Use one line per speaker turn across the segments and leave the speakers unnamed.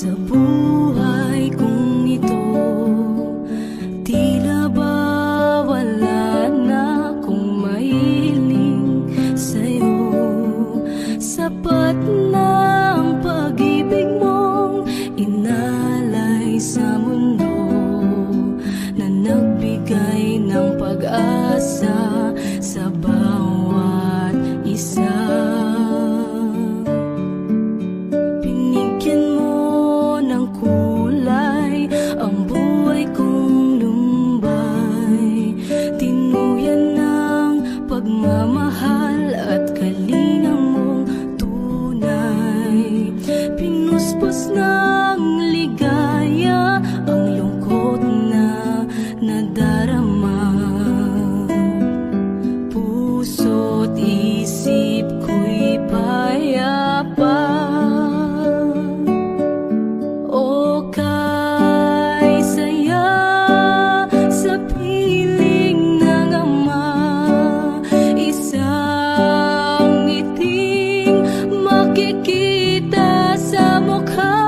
sa buhay kong ito. Tila ba wala na akong mahiling sa'yo. Sapat na ang pag-ibig mong inalay sa mundo, na nagbigay ng pag-asa sa bawat isa. Binigyan mo ng kulay ang buhay kong lumbay, tinuyan ng pagmamahal at kalinga mong tunay. Pinuspos ng ligaya ang lungkot na nadarama, puso't isip ko'y payapa. O kay saya sa piling ng ama, isang ngiting makikita sa mukha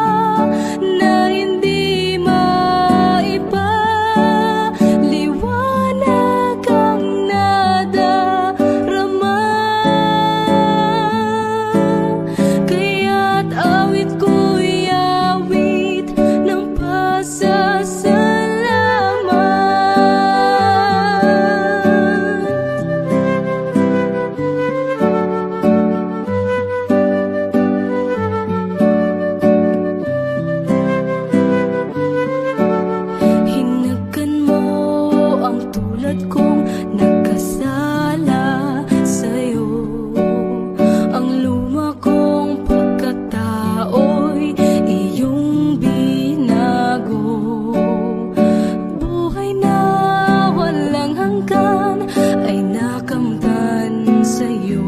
na hindi maiba. Liwanag ang nadarama, kaya't awit ko'y awit ng pasasalamat. Hinagkan mo ang tulad kong nagkasala sa'yo. Ang luma kong pagkatao'y iyong binago. Buhay na walang hanggan ay nakamtan sa'yo,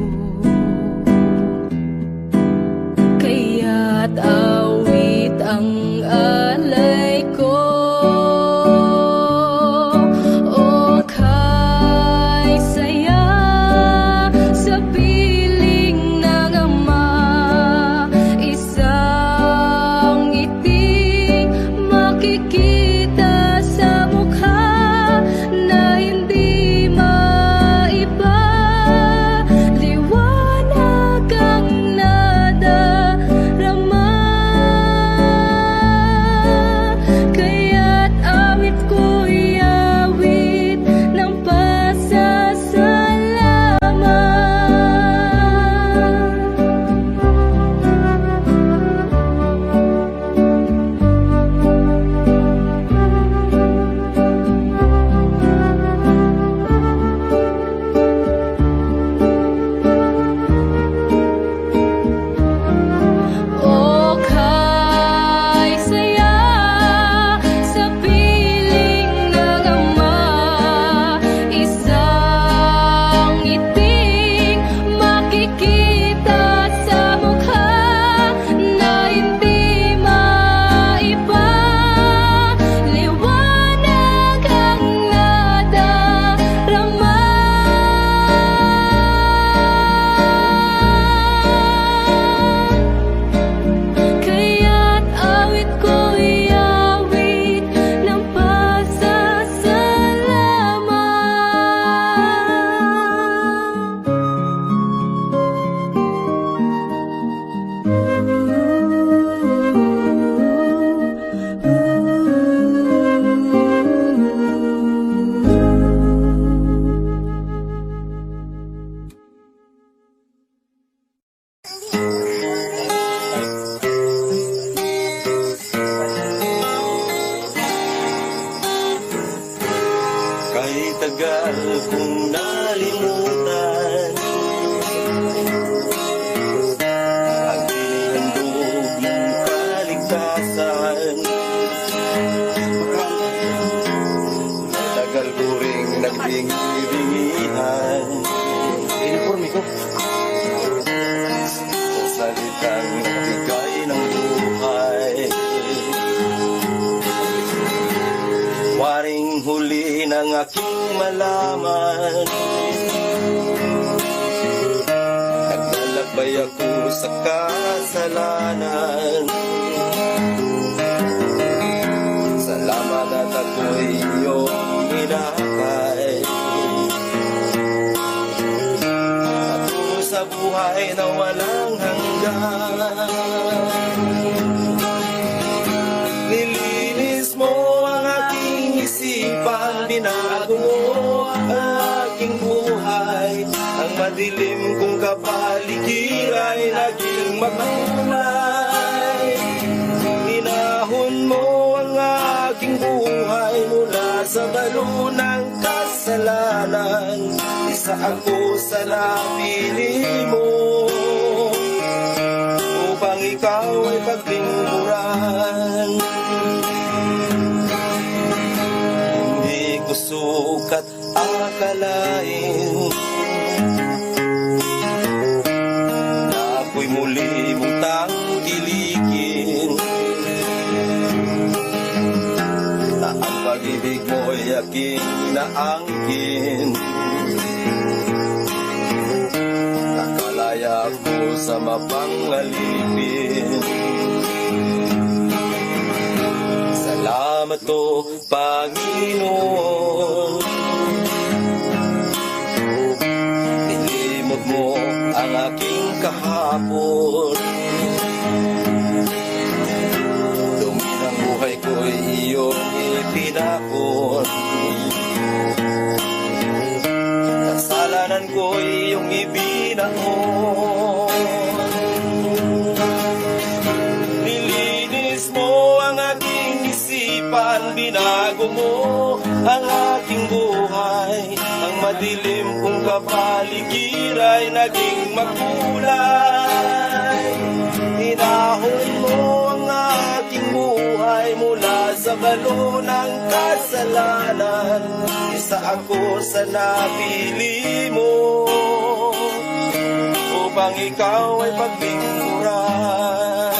kaya't awit ang alay ko. O kay saya sa piling ng ama, isang ngiting makikita sa mukha na hindi maiba. Liwanag ang nadarama, kaya't awit ko'y awit ng pasasalamat. O kay saya sa piling ng ama, isang ngiting makikita sa mukha na hindi maiba. Liwanag ang nadarama, kaya't awit ko'y awit ng
Kahit tagal kong nalimutan ang inihandog mong kaligtasan, tagal ko ring nagdingiringihan sa salitang nagbigay ng buhay. Waring huli ng aking malaman, naglalakbay ako sa kasalanan. madilim kong kapaligiran ay naging makulay. Inahon mo ang aking buhay mula sa balo ng kasalanan. Isa ako sa napili mo upang ikaw ay paglingkuran. Hindi ko sukat akalain na ako'y muli mong tangkilikin, na ang pag-ibig mo'y aking naangkin. Nakalaya ko sa mapangalipin. Salamat o Panginoon, nilimot mo ang aking kahapon. Dumi ng buhay ko'y iyong ipinakon. Kasalanan ko'y iyong ibinaon. Nilinis mo ang aking isipan, binago mo ang aking buhay. Ang madilim kong kapaligiran ay naging makulay. Inahon mo ang aking buhay mula sa balo ng kasalanan. Isa ako sa napili mo upang ikaw ay paglingkuran.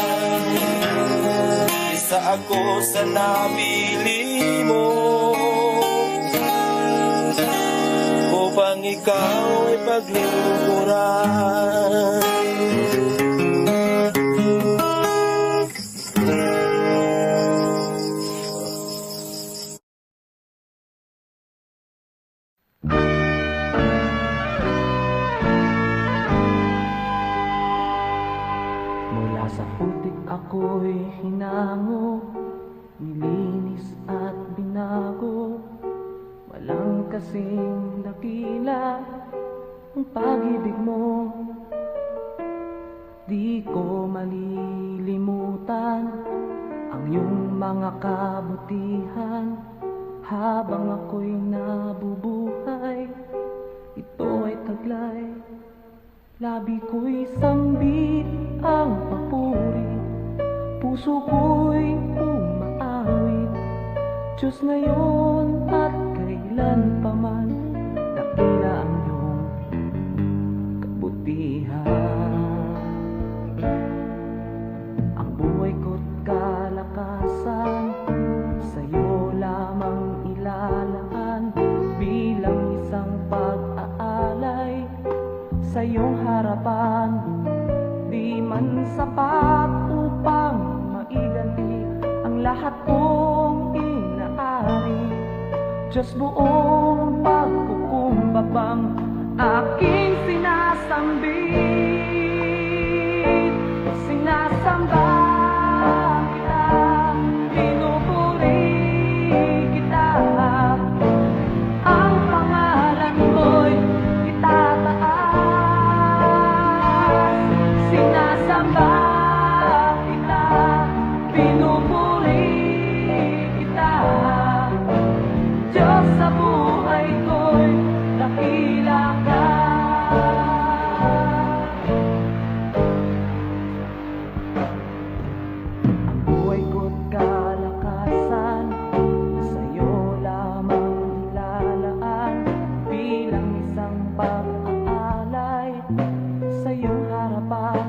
Isa ako sa napili mo upang ikaw ay paglingkuran.
Mula sa putik ako'y hinango, nilinis at binago. Walang kasing dakila ang pag-ibig mo. Di ko malilimutan ang iyong mga kabutihan. Habang ako'y nabubuhay, ito ay taglay. Labi ko'y sambit ang papuri, puso ko'y umaawit. Diyos ngayon at kailanpaman, dakila ang iyong kabutihan. Ang buhay ko't kalakasan, sa'yo lamang ilalaan. Bilang isang pag-aalay sa iyong harapan, di man sapat upang maiganti ang lahat kong inaari. Diyos, buong pagkukumbabang aking sinasambit. Sinasamba kita, pinupuri kita. Ang pangalan mo'y itataas. Sinasamba kita, pinupuri kita. Diyos, sa buhay ko'y dakila ka. Ang buhay ko't kalakasan, sa'yo lamang ilalaan. Bilang isang pag-aalay sa iyong harapan,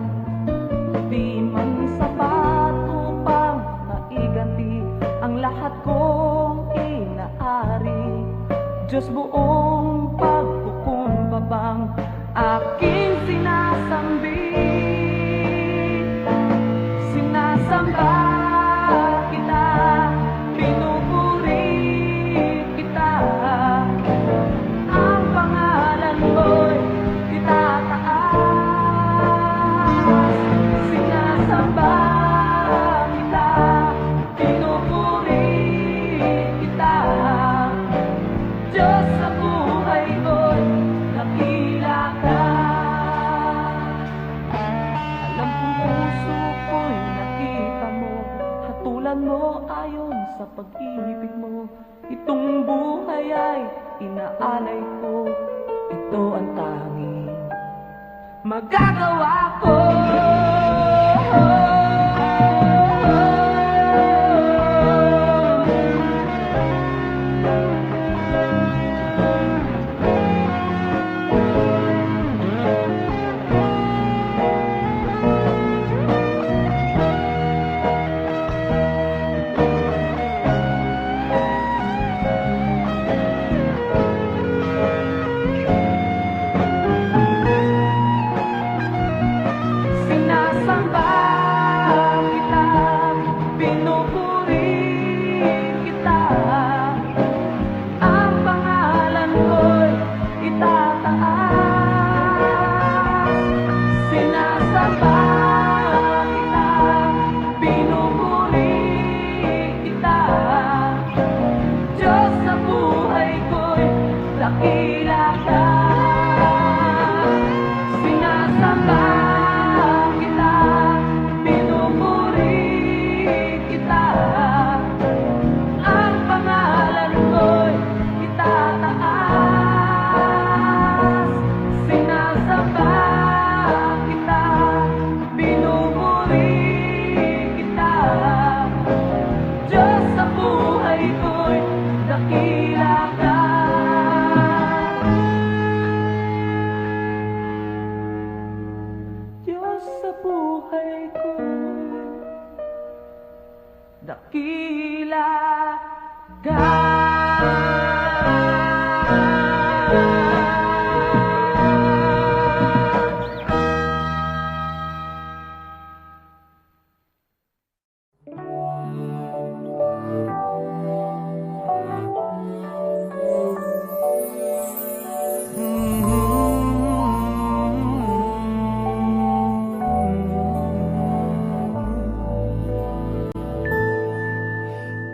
di man sapat upang maiganti ang lahat kong inaari. Diyos, buong pagkukumbabang aking sinasambit. Sinasamba kita, pinupuri kita. Ang pangalan mo'y itataas. Sinasamba kita, pinupuri kita. Diyos, sa buhay ko'y dakila ka. Pero ayon sa pag-ibig mo, itong buhay ay inaalay ko. Ito ang tanging magagawa ko. Sinasamba kita, pinupuri kita, ang pangalan ko'y itataas. Sinasamba kita, pinupuri kita, Diyos sa buhay ko'y dakila ka. Sinasamba kita, pinupuri kita, ang pangalan ko'y itataas. Sinasamba kita, pinupuri kita, Diyos sa buhay ko'y dakila ka. Diyos sa buhay ko, dakila ka.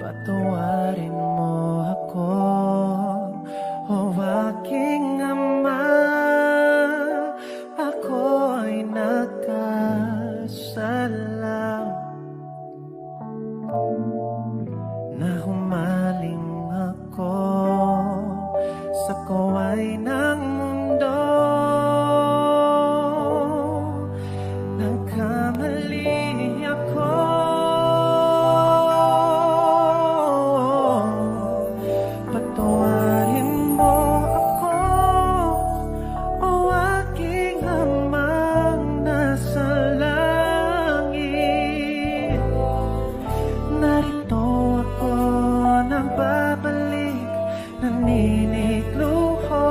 Patawarin mo ako, o aking Ama. Ako ay nagkasala na humaling ako sa kaway ng mundo. Nagkamali ako, patawarin mo ako, o aking Amang nasa langit. Narito ako nang babalik, naninikluho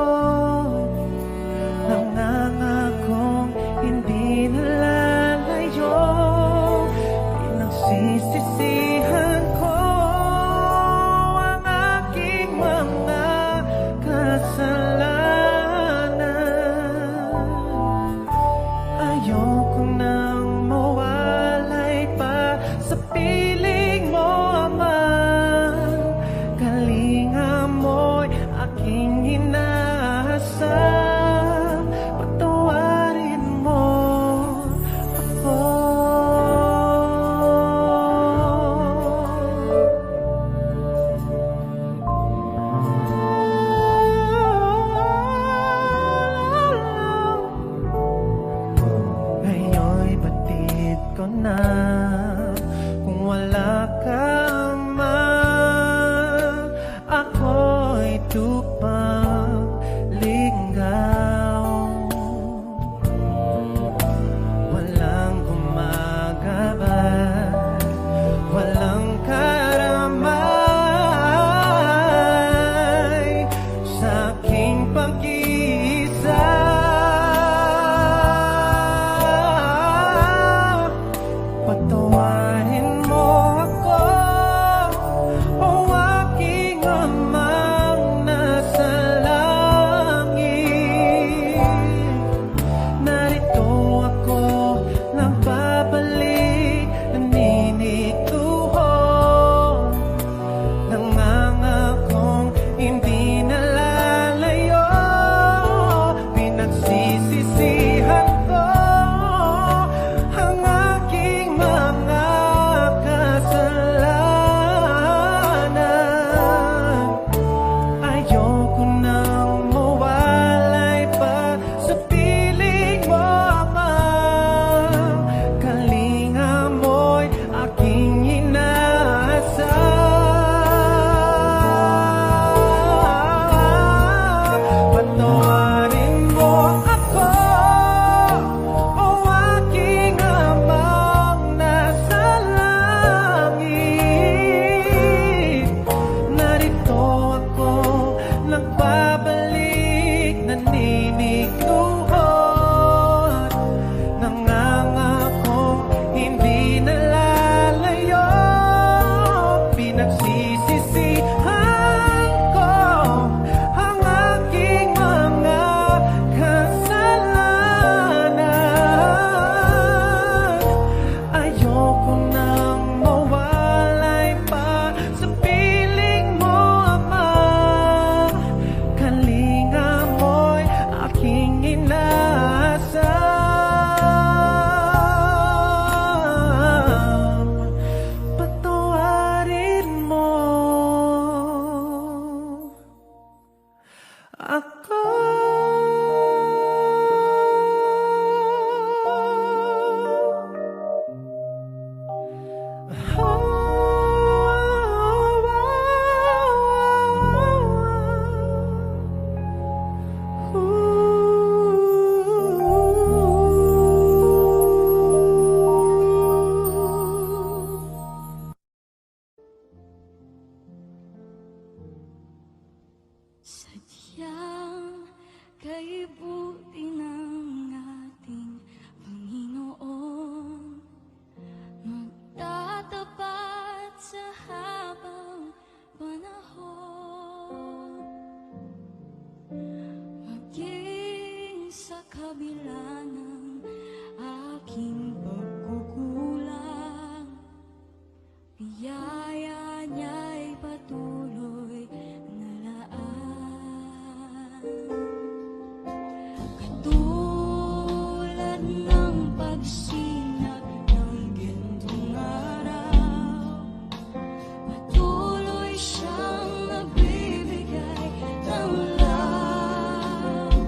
wala ng aking pagkukulang. Biyaya niya'y patuloy na laan. Katulad ng pagsinag ng gintong araw, patuloy siyang nagbibigay ng love.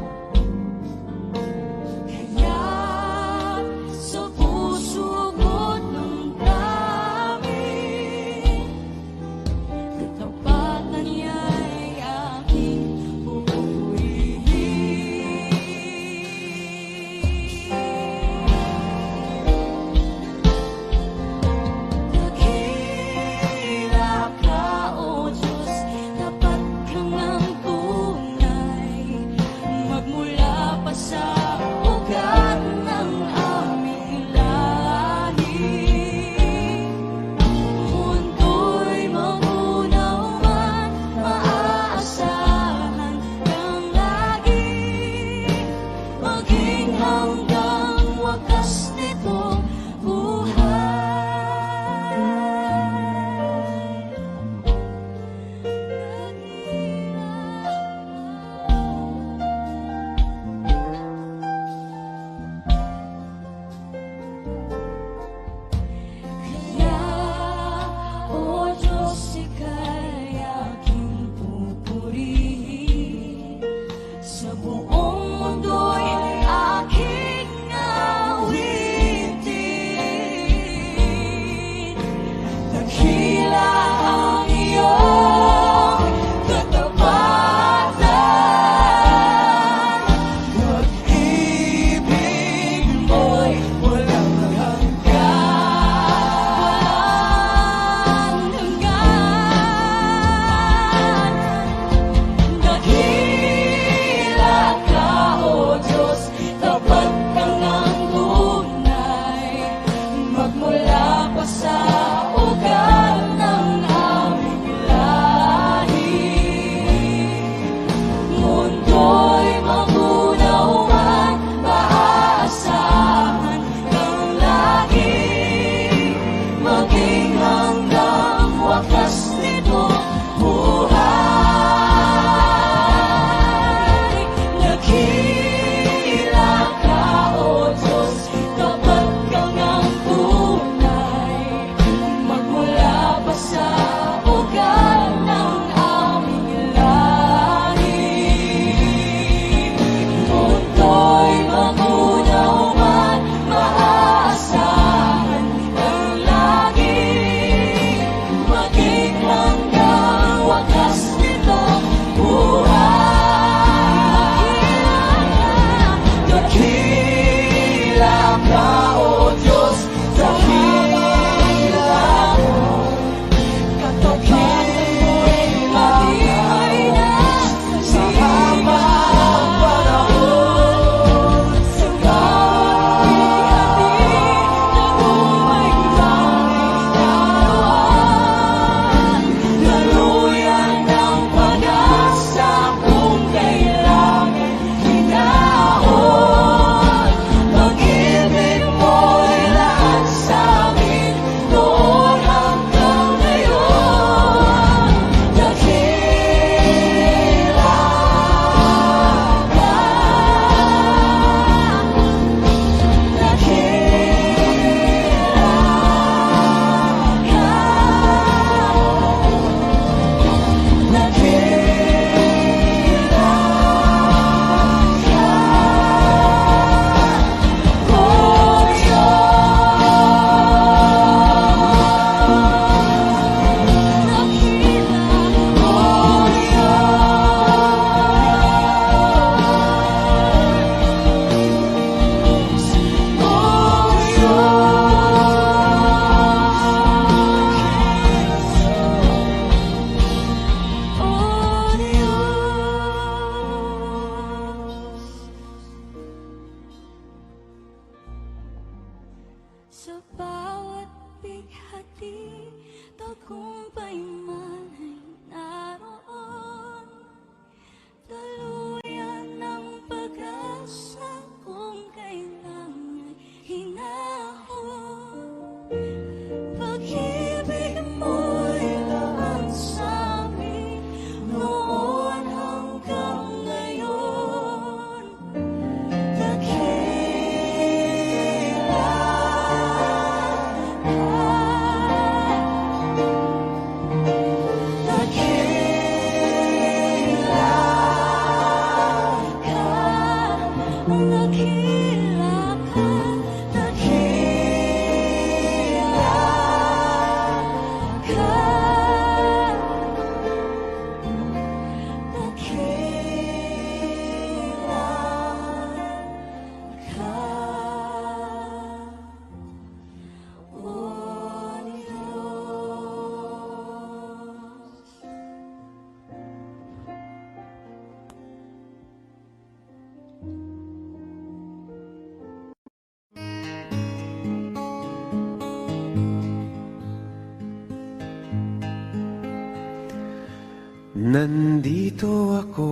Nandito ako,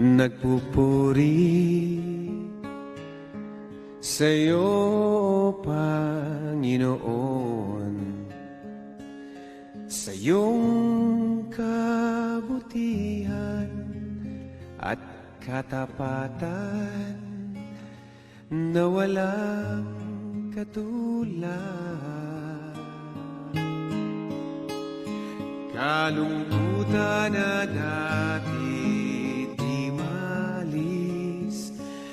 nagpupuri sa'yo, Panginoon, sa iyong kabutihan at katapatan na walang katulad. Kalungkutan na dati di malis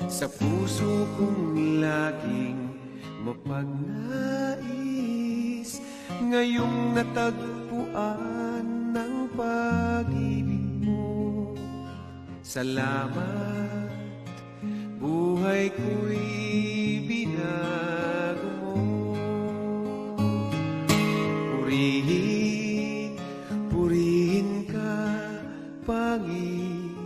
sa puso kong laging mapagnais, ngayong natagpuan ng pag-ibig mo. Salamat, buhay ko'y binago mo. Purihin, purihin ka, Panginoon.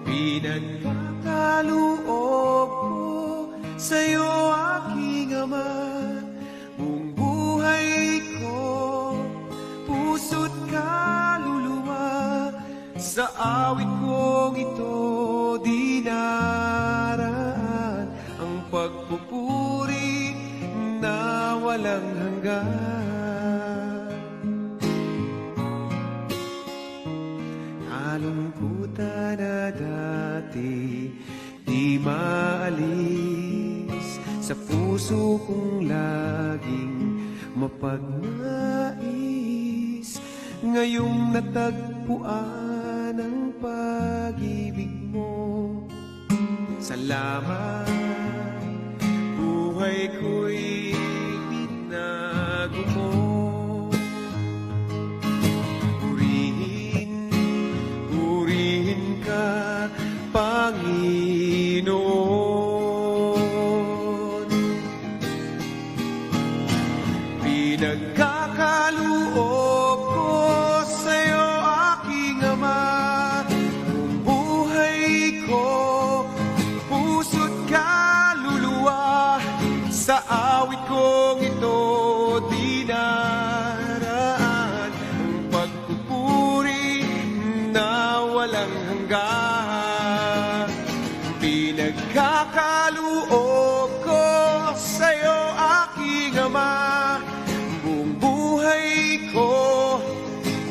Pinagkakaloob ko sa'yo, aking Ama, buong buhay ko, puso't kaluluwa. Sa awit kong ito dinaraan ang pagpupuri na walang hanggan. Kalungkutan na dati di maalis sa puso kong laging mapagnais, ngayong natagpuan ang pag-ibig mo. Salamat, buhay ko'y binago mo. Purihin, purihin ka, Panginoon. Pinagkakaloob ko sa'yo, aking Ama, buong buhay ko, puso't kaluluwa. Sa awit kong ito dinaraan ang pagpupuri na walang hanggan. Pinagkakaloob ko sa'yo, aking Ama, buong buhay ko,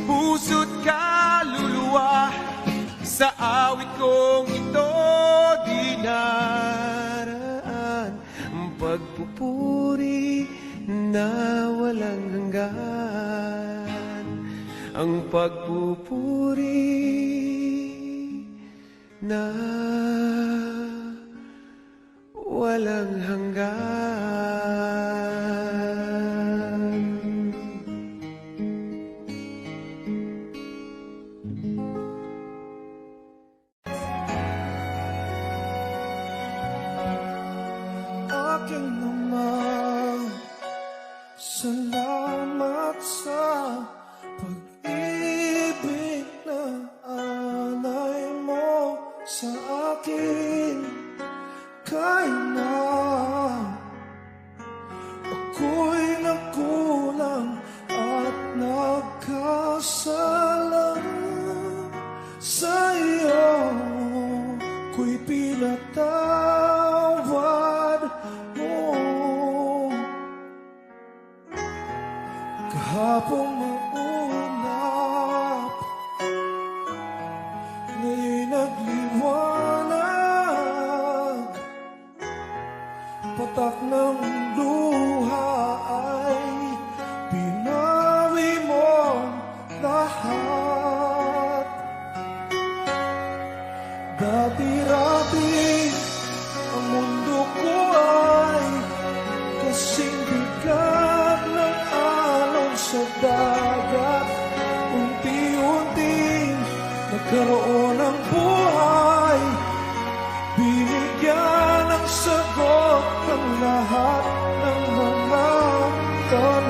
puso't kaluluwa. Sa awit kong ito dinaraan ang pagpupuri na walang hanggan. Ang pagpupuri na walang hanggan.
Aking Ama, salamat sa pag-ibig na alay mo sa akin. Kahit na ako'y nagkulang at nagkasala sa iyo, ko'y pinatawad mo. Kahapong maunap, ngayon'y nagliwanag. Patak ng luha ay binawi mo lahat. Dati-dati ang mundo ko ay kasing bigat ng alon sa dagat. Unti-unting nagkaroon ng buhay, binigyan ng sagot ang lahat ng mga tanong.